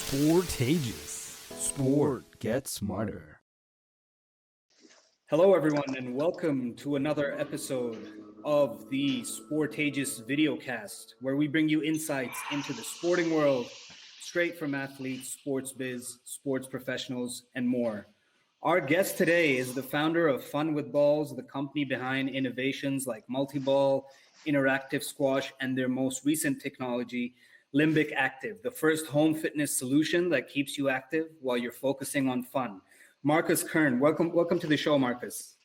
Sportageous. Sport gets smarter. Hello, everyone, and welcome to another episode of the Sportageous videocast, where we bring you insights into the sporting world, straight from athletes, sports biz, sports professionals, and more. Our guest today is the founder of Fun with Balls, the company behind innovations like Multiball, InteractiveSquash, and their most recent technology, Limbic Active, the first home fitness solution that keeps you active while you're focusing on fun. Markos Kern, welcome to the show, Markos.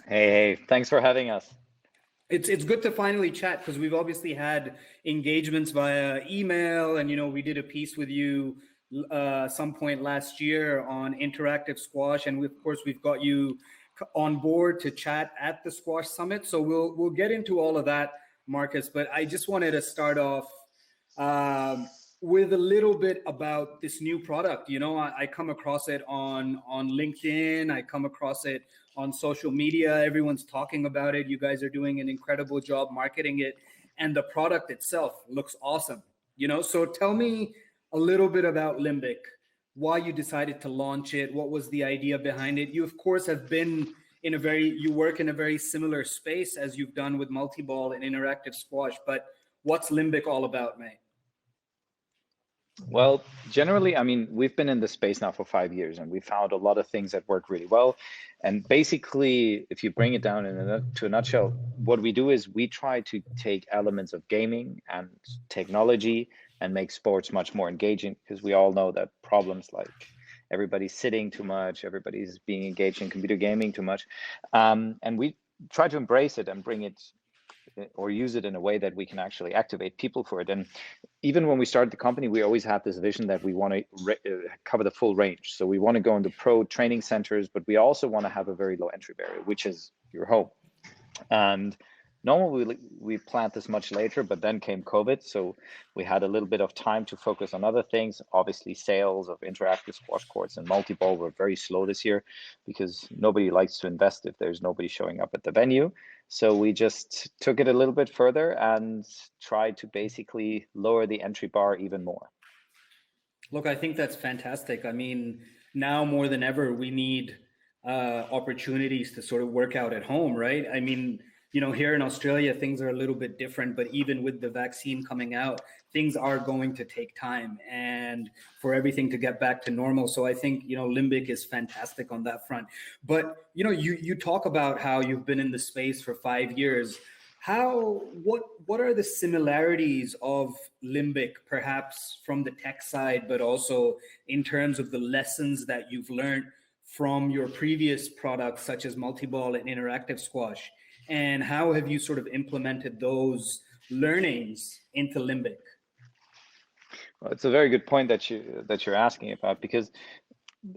Hey, thanks for having us. It's good to finally chat because we've obviously had engagements via email, and we did a piece with you some point last year on InteractiveSquash, and of course we've got you on board to chat at the Squash Summit. So we'll get into all of that, Markos. But I just wanted to start off with a little bit about this new product. I come across it on LinkedIn. I come across it on social media. Everyone's talking about it. You guys are doing an incredible job marketing it. And the product itself looks awesome. So tell me a little bit about Limbic, why you decided to launch it. What was the idea behind it? You, of course, have been you work in a very similar space as you've done with Multiball and InteractiveSquash. But what's Limbic all about, mate? Well, generally, we've been in this space now for 5 years, and we found a lot of things that work really well. And basically, if you bring it down to a nutshell, what we do is we try to take elements of gaming and technology and make sports much more engaging, because we all know that problems like everybody's sitting too much, everybody's being engaged in computer gaming too much. And we try to embrace it and bring it or use it in a way that we can actually activate people for it. And even when we started the company, we always had this vision that we want to cover the full range. So we want to go into pro training centers, but we also want to have a very low entry barrier, which is your home. And normally we planned this much later, but then came COVID. So we had a little bit of time to focus on other things. Obviously, sales of interactive squash courts and multi-ball were very slow this year because nobody likes to invest if there's nobody showing up at the venue. So we just took it a little bit further and tried to basically lower the entry bar even more. Look, I think that's fantastic. Now more than ever, we need opportunities to sort of work out at home, right? Here in Australia, things are a little bit different, but even with the vaccine coming out, things are going to take time and for everything to get back to normal. So I think, Limbic is fantastic on that front. But, you talk about how you've been in the space for 5 years. What are the similarities of Limbic, perhaps from the tech side, but also in terms of the lessons that you've learned from your previous products, such as Multiball and InteractiveSquash? And how have you sort of implemented those learnings into Limbic? Well, it's a very good point that you're asking about, because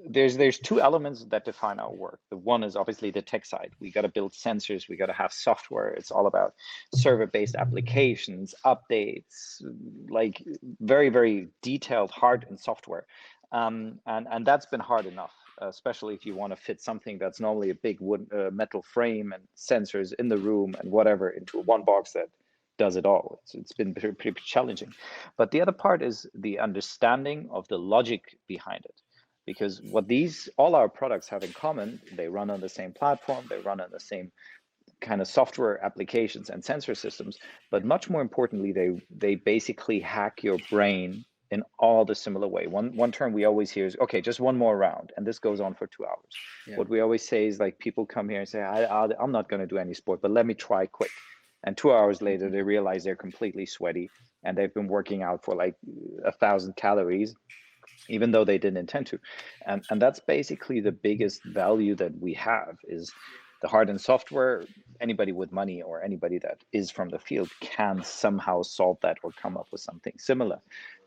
there's two elements that define our work. The one is obviously the tech side. We got to build sensors. We got to have software. It's all about server-based applications, updates, like very, very detailed hard and software. And that's been hard enough, especially if you want to fit something that's normally a big wood metal frame and sensors in the room and whatever into one box that does it all. It's been pretty challenging. But the other part is the understanding of the logic behind it. Because what all our products have in common, they run on the same platform, they run on the same kind of software applications and sensor systems, but much more importantly, they basically hack your brain in all the similar way. One term we always hear is, okay, just one more round, and this goes on for 2 hours. Yeah. What we always say is, like, people come here and say, I'm not going to do any sport, but let me try quick. And 2 hours later, they realize they're completely sweaty and they've been working out for like 1,000 calories, even though they didn't intend to. And that's basically the biggest value that we have, is the hard and software. Anybody with money or anybody that is from the field can somehow solve that or come up with something similar.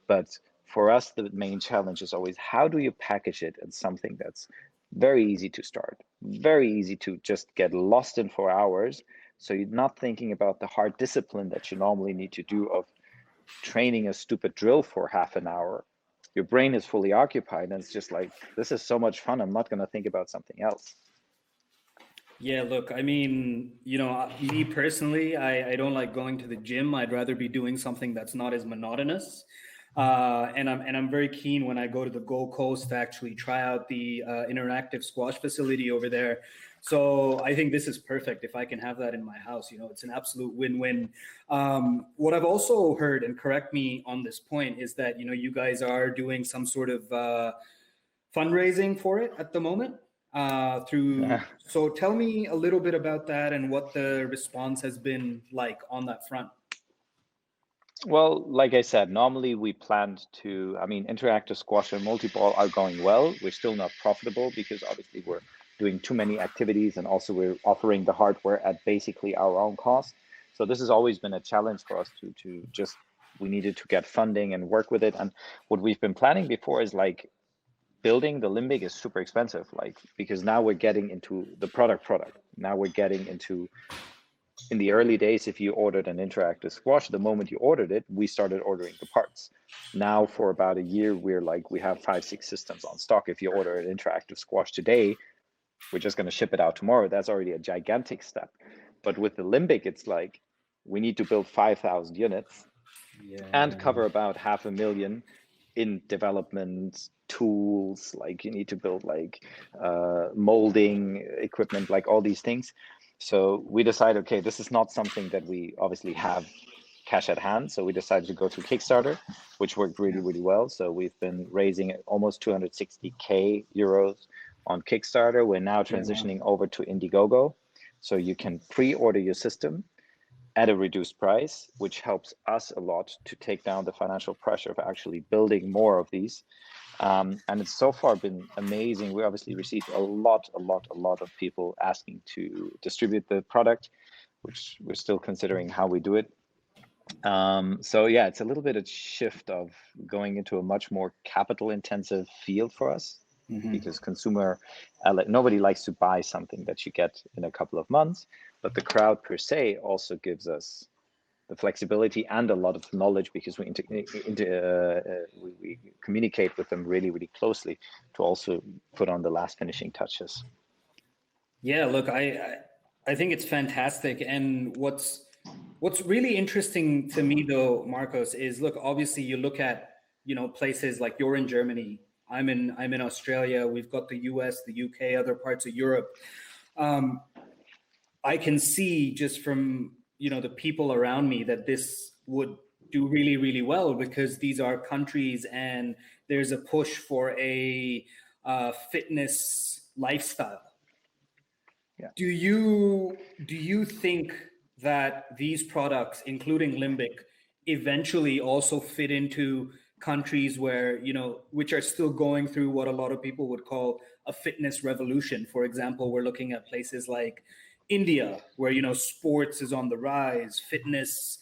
But for us, the main challenge is always, how do you package it in something that's very easy to start, very easy to just get lost in for hours. So you're not thinking about the hard discipline that you normally need to do of training a stupid drill for half an hour. Your brain is fully occupied and it's just like, this is so much fun. I'm not going to think about something else. Yeah, look, me personally, I don't like going to the gym. I'd rather be doing something that's not as monotonous. I'm very keen when I go to the Gold Coast to actually try out the interactive squash facility over there. So I think this is perfect if I can have that in my house. You know, it's an absolute win-win. What I've also heard, and correct me on this point, is that, you know, you guys are doing some sort of fundraising for it at the moment through. So tell me a little bit about that and what the response has been like on that front. Well, like I said, normally we planned to, I mean, interactive squash and multi-ball are going well. We're still not profitable because obviously we're doing too many activities, and also we're offering the hardware at basically our own cost. So this has always been a challenge for us to just, we needed to get funding and work with it. And what we've been planning before is like building the Limbic is super expensive, like, because now we're getting into the product. Now we're getting into, in the early days, if you ordered an interactive squash, the moment you ordered it, we started ordering the parts. Now for about a year, we're like, we have 5-6 systems on stock. If you order an interactive squash today, we're just going to ship it out tomorrow. That's already a gigantic step. But with the Limbic, it's like, we need to build 5,000 units and cover about 500,000 in development tools. Like you need to build like molding equipment, like all these things. So we decided, okay, this is not something that we obviously have cash at hand. So we decided to go through Kickstarter, which worked really, really well. So we've been raising almost 260K euros on Kickstarter. We're now transitioning over to Indiegogo. So you can pre-order your system at a reduced price, which helps us a lot to take down the financial pressure of actually building more of these. And it's so far been amazing. We obviously received a lot of people asking to distribute the product, which we're still considering how we do it. So yeah, it's a little bit of shift of going into a much more capital intensive field for us, because consumer, nobody likes to buy something that you get in a couple of months, but the crowd per se also gives us the flexibility and a lot of knowledge, because we communicate with them really, really closely to also put on the last finishing touches. Yeah, look, I think it's fantastic. And what's really interesting to me though, Markos, is look, obviously you look at, you know, places like you're in Germany, I'm in Australia, we've got the US, the UK, other parts of Europe. I can see just from, you know, the people around me that this would do really, really well, because these are countries and there's a push for a fitness lifestyle. Yeah. Do you think that these products, including Limbic, eventually also fit into countries where, you know, which are still going through what a lot of people would call a fitness revolution? For example, we're looking at places like India, where, you know, sports is on the rise, fitness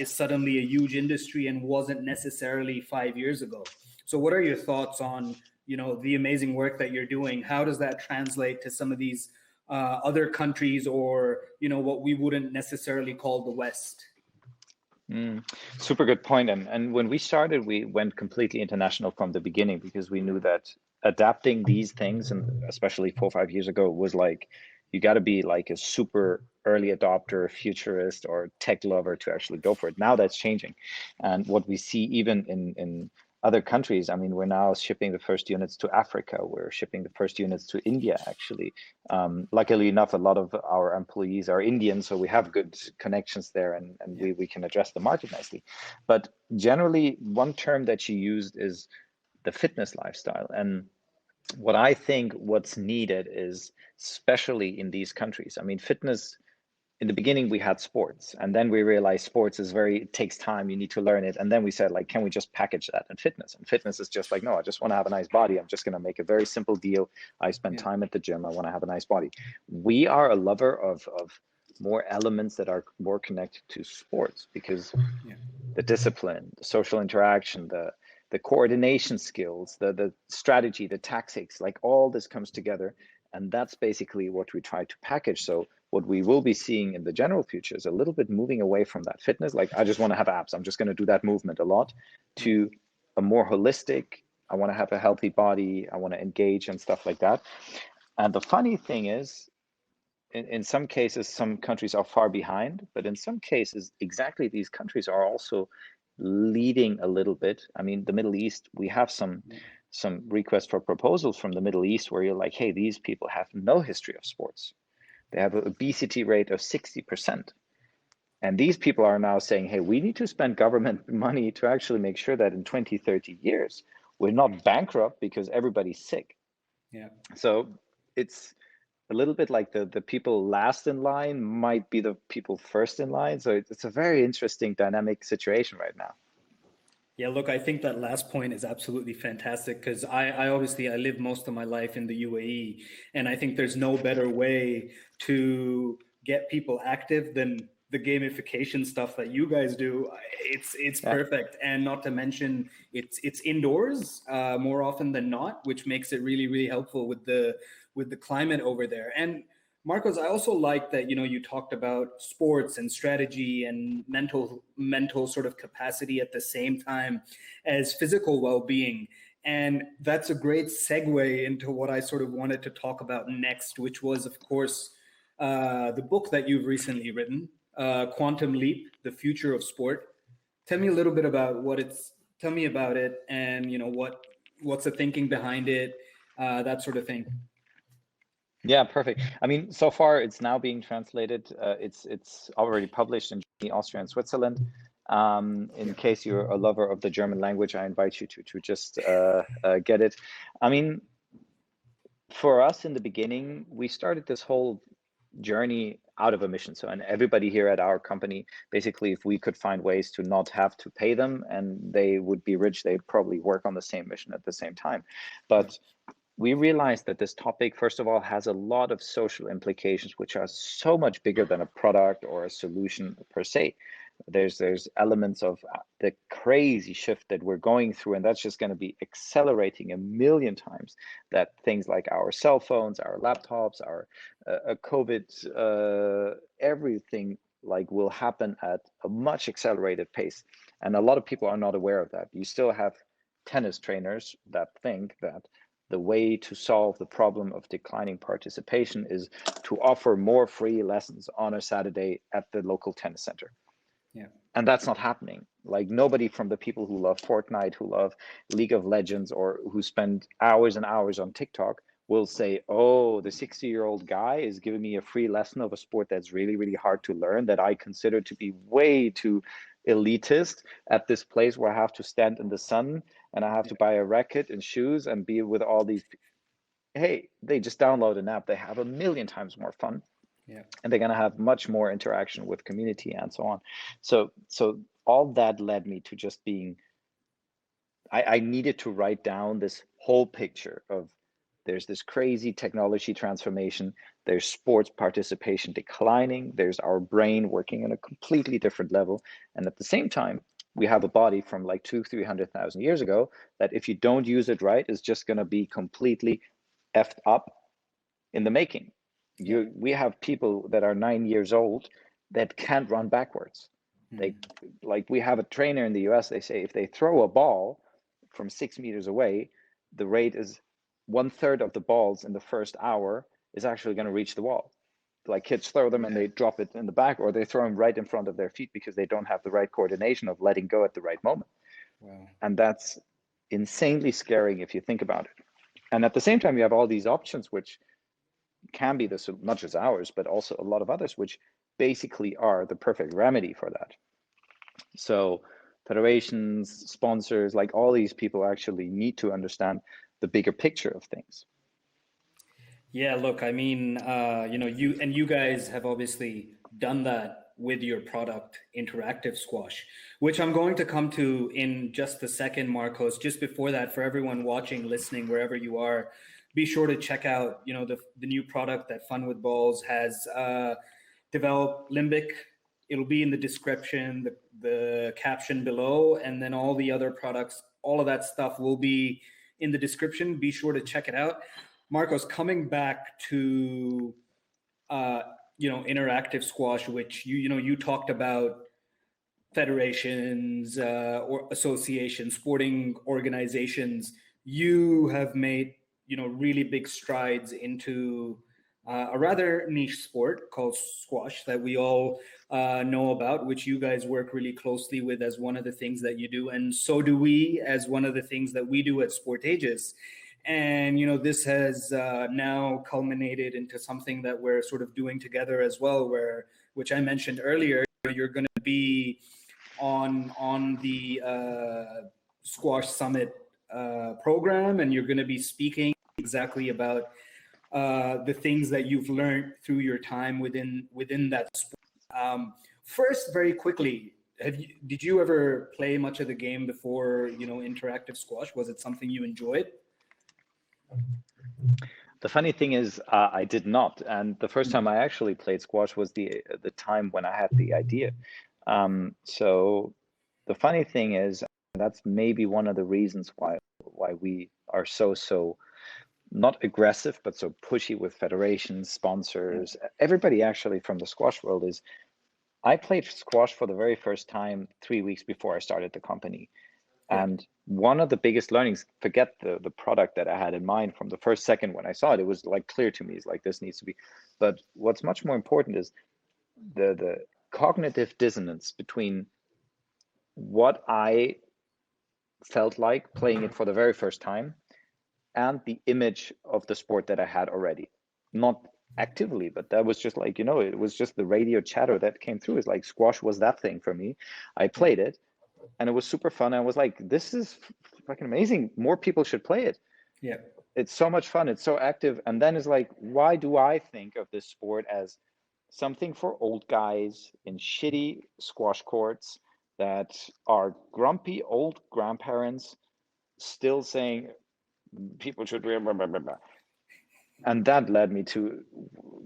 is suddenly a huge industry and wasn't necessarily 5 years ago. So what are your thoughts on, you know, the amazing work that you're doing? How does that translate to some of these other countries, or, you know, what we wouldn't necessarily call the West? Super good point. And when we started, we went completely international from the beginning, because we knew that adapting these things, and especially 4 or 5 years ago, was like, you got to be like a super early adopter, futurist, or tech lover to actually go for it. Now that's changing. And what we see even in other countries, I mean, we're now shipping the first units to Africa. We're shipping the first units to India, actually. Luckily enough, a lot of our employees are Indian, so we have good connections there, and we can address the market nicely. But generally, one term that you used is the fitness lifestyle. And what I think what's needed is, especially in these countries, I mean, fitness, in the beginning we had sports, and then we realized sports is it takes time, you need to learn it, and then we said, like, can we just package that in fitness? And fitness is just like, no, I just want to have a nice body, I'm just going to make a very simple deal, I spend time at the gym, I want to have a nice body. We are a lover of more elements that are more connected to sports, because the discipline, the social interaction, the coordination skills, the strategy, the tactics, like all this comes together. And that's basically what we try to package. So what we will be seeing in the general future is a little bit moving away from that fitness, like, I just want to have abs, I'm just going to do that movement a lot, to a more holistic, I want to have a healthy body, I want to engage and stuff like that. And the funny thing is, in some cases, some countries are far behind, but in some cases, exactly these countries are also leading a little bit. I mean, the Middle East, we have some requests for proposals from the Middle East where you're like, hey, these people have no history of sports. They have an obesity rate of 60%. And these people are now saying, hey, we need to spend government money to actually make sure that in 20, 30 years, we're not bankrupt because everybody's sick. Yeah. So it's a little bit like the people last in line might be the people first in line. So it's a very interesting dynamic situation right now. Yeah, look, I think that last point is absolutely fantastic because I obviously I lived most of my life in the UAE, and I think there's no better way to get people active than the gamification stuff that you guys do. It's perfect, and not to mention it's indoors more often than not, which makes it really helpful with the climate over there. And Markos, I also like that, you talked about sports and strategy and mental sort of capacity at the same time as physical well-being. And that's a great segue into what I sort of wanted to talk about next, which was, of course, the book that you've recently written, Quantum Leap, The Future of Sport. Tell me a little bit about tell me about it and, what's the thinking behind it, that sort of thing. Yeah, perfect. I mean, so far it's now being translated. It's already published in Germany, Austria, and Switzerland. In case you're a lover of the German language, I invite you to just get it. I mean, for us in the beginning, we started this whole journey out of a mission. So, and everybody here at our company, basically, if we could find ways to not have to pay them and they would be rich, they'd probably work on the same mission at the same time. But we realized that this topic, first of all, has a lot of social implications, which are so much bigger than a product or a solution per se. There's elements of the crazy shift that we're going through, and that's just going to be accelerating a million times. That things like our cell phones, our laptops, our COVID, everything like will happen at a much accelerated pace, and a lot of people are not aware of that. You still have tennis trainers that think that the way to solve the problem of declining participation is to offer more free lessons on a Saturday at the local tennis center. Yeah. And that's not happening. Like nobody from the people who love Fortnite, who love League of Legends, or who spend hours and hours on TikTok will say, oh, the 60-year-old guy is giving me a free lesson of a sport that's really hard to learn, that I consider to be way too elitist at this place where I have to stand in the sun and I have to buy a racket and shoes and be with all these. Hey, they just download an app. They have a million times more fun. Yeah. And they're going to have much more interaction with community and so on. So all that led me to just being, I needed to write down this whole picture of there's this crazy technology transformation, there's sports participation declining, there's our brain working on a completely different level. And at the same time, we have a body from like 200,000-300,000 years ago that if you don't use it right, is just going to be completely effed up in the making. We have people that are 9 years old that can't run backwards. They like, we have a trainer in the US, they say if they throw a ball from 6 meters away, the rate is 1/3 of the balls in the first hour is actually going to reach the wall. Like kids throw them and they drop it in the back, or they throw them right in front of their feet because they don't have the right coordination of letting go at the right moment. Wow. And that's insanely scary if you think about it. And at the same time, you have all these options, which can be this, not just ours, but also a lot of others, which basically are the perfect remedy for that. So federations, sponsors, like all these people actually need to understand the bigger picture of things. Yeah, look, I mean, you guys have obviously done that with your product, InteractiveSquash, which I'm going to come to in just a second, Markos. Just before that, for everyone watching, listening, wherever you are, be sure to check out, the new product that Fun with Balls has developed, Limbic. It'll be in the description, the caption below, and then all the other products, all of that stuff will be in the description. Be sure to check it out. Markos, coming back to InteractiveSquash, which you talked about federations or associations, sporting organizations. You have made really big strides into a rather niche sport called squash that we all know about, which you guys work really closely with as one of the things that you do, and so do we as one of the things that we do at Sportages. And this has now culminated into something that we're sort of doing together as well, which I mentioned earlier. You're going to be on the Squash Summit program, and you're going to be speaking exactly about the things that you've learned through your time within that sport. First, very quickly, did you ever play much of the game before interactive squash? Was it something you enjoyed? The funny thing is, I did not, and the first time I actually played squash was the time when I had the idea. So the funny thing is, that's maybe one of the reasons why we are so not aggressive, but so pushy with federations, sponsors, everybody actually from the squash world. Is I played squash for the very first time 3 weeks before I started the company. And one of the biggest learnings, forget the product that I had in mind from the first second when I saw it, it was like clear to me, it's like, this needs to be. But what's much more important is the cognitive dissonance between what I felt like playing it for the very first time and the image of the sport that I had already. Not actively, but that was just like, it was just the radio chatter that came through. It's like squash was that thing for me. I played it. And it was super fun. I was like, this is fucking amazing. More people should play it. Yeah. It's so much fun. It's so active. And then it's like, why do I think of this sport as something for old guys in shitty squash courts that are grumpy old grandparents still saying people should remember. And that led me to,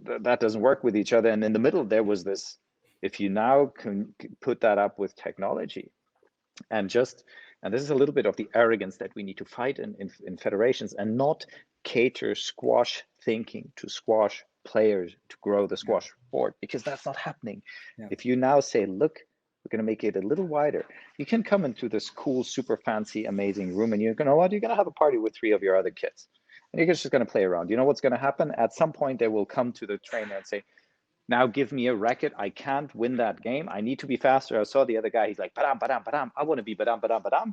that doesn't work with each other. And in the middle, there was this, if you now can put that up with technology, and this is a little bit of the arrogance that we need to fight in federations, and not cater squash thinking to squash players to grow the squash sport, because that's not happening. If you now say, look, we're going to make it a little wider, you can come into this cool, super fancy, amazing room, and you're going to have a party with 3 of your other kids, and you're just going to play around. You know what's going to happen? At some point, they will come to the trainer and say, now give me a racket. I can't win that game. I need to be faster. I saw the other guy. He's like, badam, badam, badam. I want to be badam, badam, badam.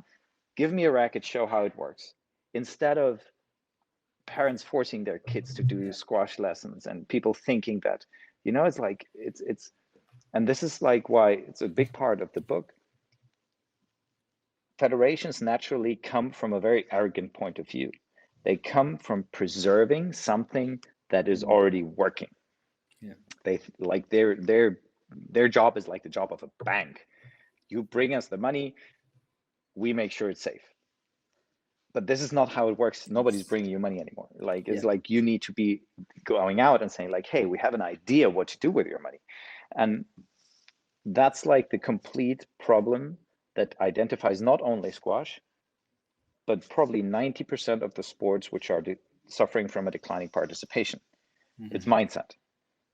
Give me a racket. Show how it works. Instead of parents forcing their kids to do squash lessons and people thinking that, it's like, it's, and this is like why it's a big part of the book. Federations naturally come from a very arrogant point of view. They come from preserving something that is already working. They like their job is like the job of a bank. You bring us the money, we make sure it's safe. But this is not how it works. Nobody's bringing you money anymore. Like it's like you need to be going out and saying like, hey, we have an idea what to do with your money. And that's like the complete problem that identifies not only squash, but probably 90% of the sports which are suffering from a declining participation. It's mindset.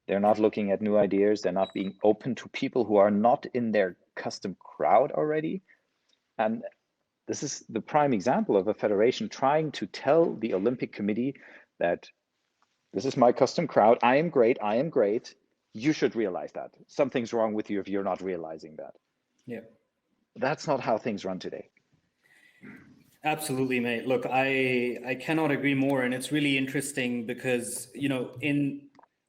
They're not looking at new ideas. They're not being open to people who are not in their custom crowd already. And this is the prime example of a federation trying to tell the Olympic Committee that this is my custom crowd. I am great. I am great. You should realize that. Something's wrong with you if you're not realizing that. Yeah. That's not how things run today. Absolutely, mate. Look, I cannot agree more. And it's really interesting because,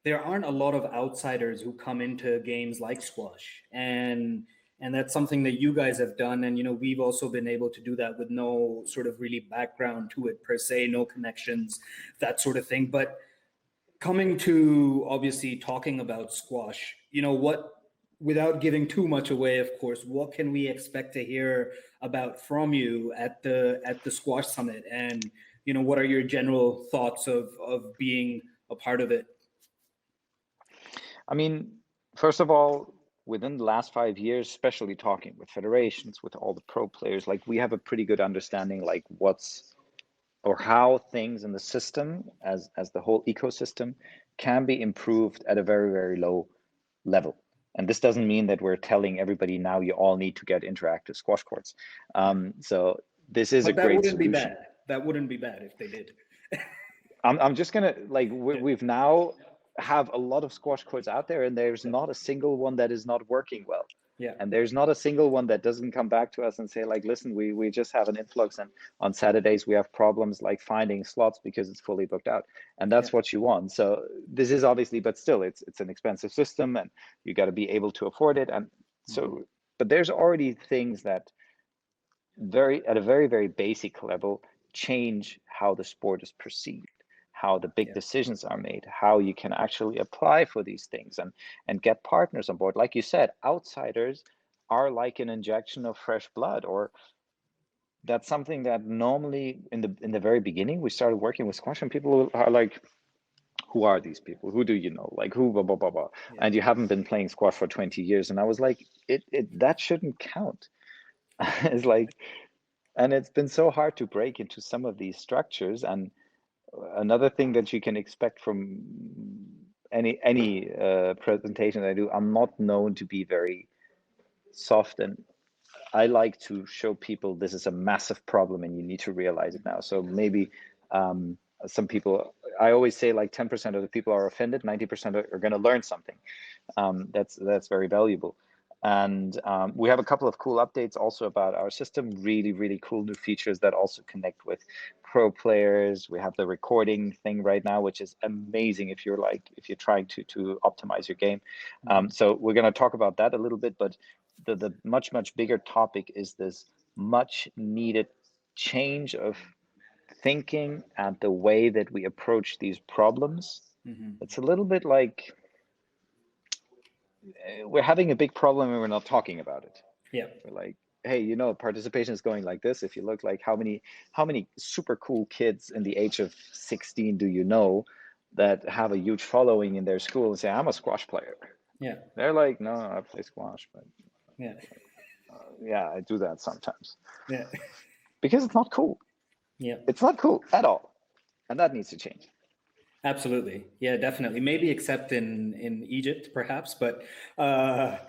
there aren't a lot of outsiders who come into games like squash, and that's something that you guys have done. And we've also been able to do that with no sort of really background to it per se, no connections, that sort of thing. But coming to obviously talking about squash, without giving too much away, of course, what can we expect to hear about from you at the Squash Summit? And what are your general thoughts of being a part of it? I mean, first of all, within the last 5 years, especially talking with federations, with all the pro players, like we have a pretty good understanding, like how things in the system as the whole ecosystem can be improved at a very, very low level. And this doesn't mean that we're telling everybody now you all need to get interactive squash courts. So this is a great solution. That wouldn't be bad if they did. I'm just gonna we've now have a lot of squash courts out there, and there's not a single one that is not working well. Yeah. And there's not a single one that doesn't come back to us and say, like, listen, we just have an influx, and on Saturdays we have problems like finding slots because it's fully booked out. And that's what you want. So this is obviously, but still, it's an expensive system, and you got to be able to afford it. And so, but there's already things that at a very, very basic level change how the sport is perceived, how the big decisions are made, how you can actually apply for these things and get partners on board. Like you said, outsiders are like an injection of fresh blood, or that's something that normally in the very beginning we started working with squash, and people are like, who are these people? Who do you know? Like, who, blah, blah, blah, blah. And you haven't been playing squash for 20 years. And I was like, that shouldn't count. It's like, and it's been so hard to break into some of these structures. And another thing that you can expect from any presentation I do, I'm not known to be very soft, and I like to show people this is a massive problem and you need to realize it now. So maybe some people, I always say like 10% of the people are offended, 90% are going to learn something. That's very valuable. And we have a couple of cool updates also about our system, really, really cool new features that also connect with pro players. We have the recording thing right now, which is amazing if you're trying to optimize your game. So we're going to talk about that a little bit, but the much, much bigger topic is this much needed change of thinking and the way that we approach these problems. It's a little bit like we're having a big problem and we're not talking about it. Yeah. We're like, hey, participation is going like this. If you look, like, how many super cool kids in the age of 16 do you know that have a huge following in their school and say, I'm a squash player? Yeah. They're like, no, I play squash, but yeah, I do that sometimes. Yeah. Because it's not cool. Yeah. It's not cool at all. And that needs to change. Absolutely. Yeah, definitely. Maybe except in Egypt, perhaps, but well,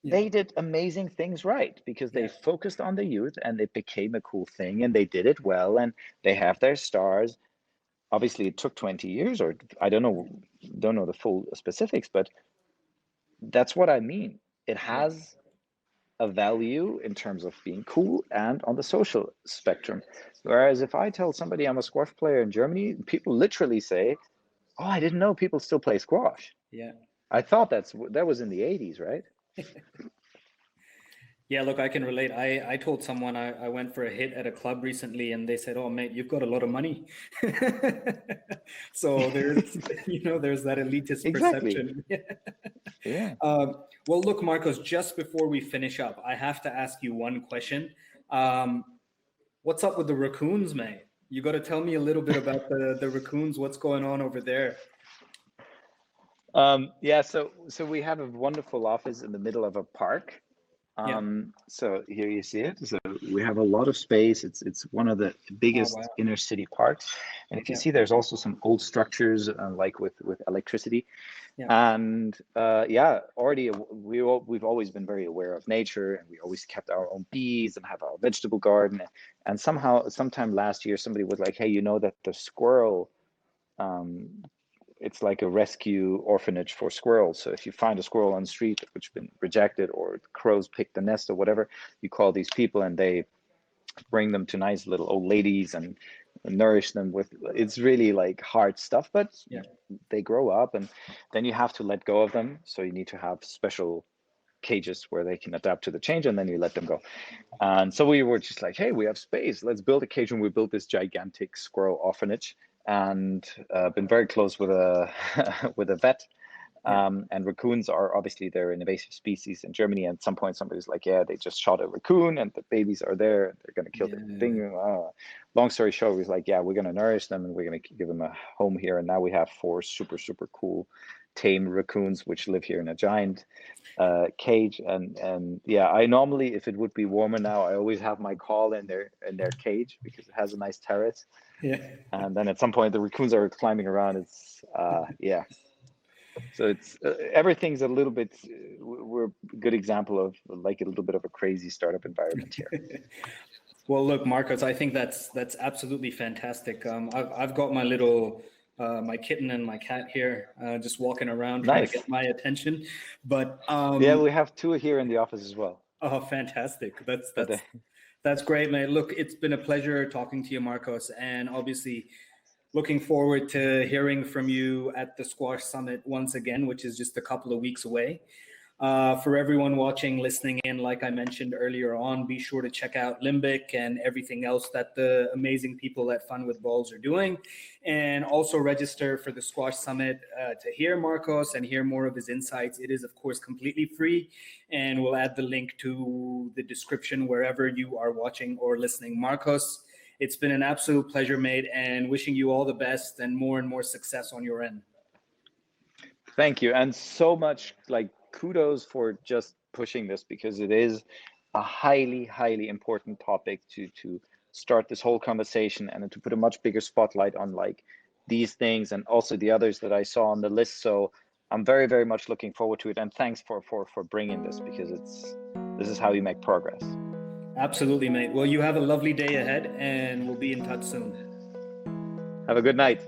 they did amazing things right, because they focused on the youth and it became a cool thing, and they did it well, and they have their stars. Obviously it took 20 years, or I don't know the full specifics, but that's what I mean. It has a value in terms of being cool and on the social spectrum. Whereas if I tell somebody I'm a squash player in Germany, people literally say, oh, I didn't know people still play squash. Yeah. I thought that was in the 80s, right? Yeah, look, I can relate. I told someone I went for a hit at a club recently, and they said, oh, mate, you've got a lot of money. So there's that elitist perception. Yeah. Well, look, Markos, just before we finish up, I have to ask you one question. What's up with the Raccoons, mate? You got to tell me a little bit about the Raccoons. What's going on over there? So we have a wonderful office in the middle of a park. So here you see it. So we have a lot of space. It's one of the biggest inner city parks. And if you see, there's also some old structures like with electricity. And already we've always been very aware of nature, and we always kept our own bees and have our vegetable garden. And sometime last year, somebody was like, hey, that the squirrel, it's like a rescue orphanage for squirrels. So if you find a squirrel on the street which has been rejected, or crows picked the nest or whatever, you call these people and they bring them to nice little old ladies and nourish them with, it's really like hard stuff, but they grow up, and then you have to let go of them. So you need to have special cages where they can adapt to the change, and then you let them go. And so we were just like, hey, we have space, let's build a cage. And we built this gigantic squirrel orphanage, and been very close with a with a vet. And raccoons are obviously, they're an invasive species in Germany. And at some point somebody's like, yeah, they just shot a raccoon and the babies are there and they're going to kill the thing. Long story short, we was like, yeah, we're going to nourish them and we're going to give them a home here. And now we have 4 super, super cool tame raccoons which live here in a giant cage. And I normally, if it would be warmer now, I always have my call in their cage, because it has a nice terrace. And then at some point the raccoons are climbing around. It's so it's everything's a little bit, we're a good example of like a little bit of a crazy startup environment here. Well, look, Markos, I think that's absolutely fantastic. I've got my little my kitten and my cat here, just walking around trying to Nice. get my attention. But Yeah, we have two here in the office as well. oh, fantastic! But That's great, mate. Look, it's been a pleasure talking to you, Markos, and obviously looking forward to hearing from you at the Squash Summit once again, which is just a couple of weeks away. For everyone watching, listening in, like I mentioned earlier on, be sure to check out Limbic and everything else that the amazing people at Fun with Balls are doing. And also register for the Squash Summit to hear Markos and hear more of his insights. It is, of course, completely free. And we'll add the link to the description wherever you are watching or listening. Markos, it's been an absolute pleasure, mate, and wishing you all the best and more success on your end. thank you, and so much kudos for just pushing this, because it is a highly important topic to start this whole conversation and to put a much bigger spotlight on these things and also the others that I saw on the list. So I'm very much looking forward to it, and thanks for bringing this, because this is how you make progress. Absolutely, mate. Well, you have a lovely day ahead, and we'll be in touch soon. Have a good night.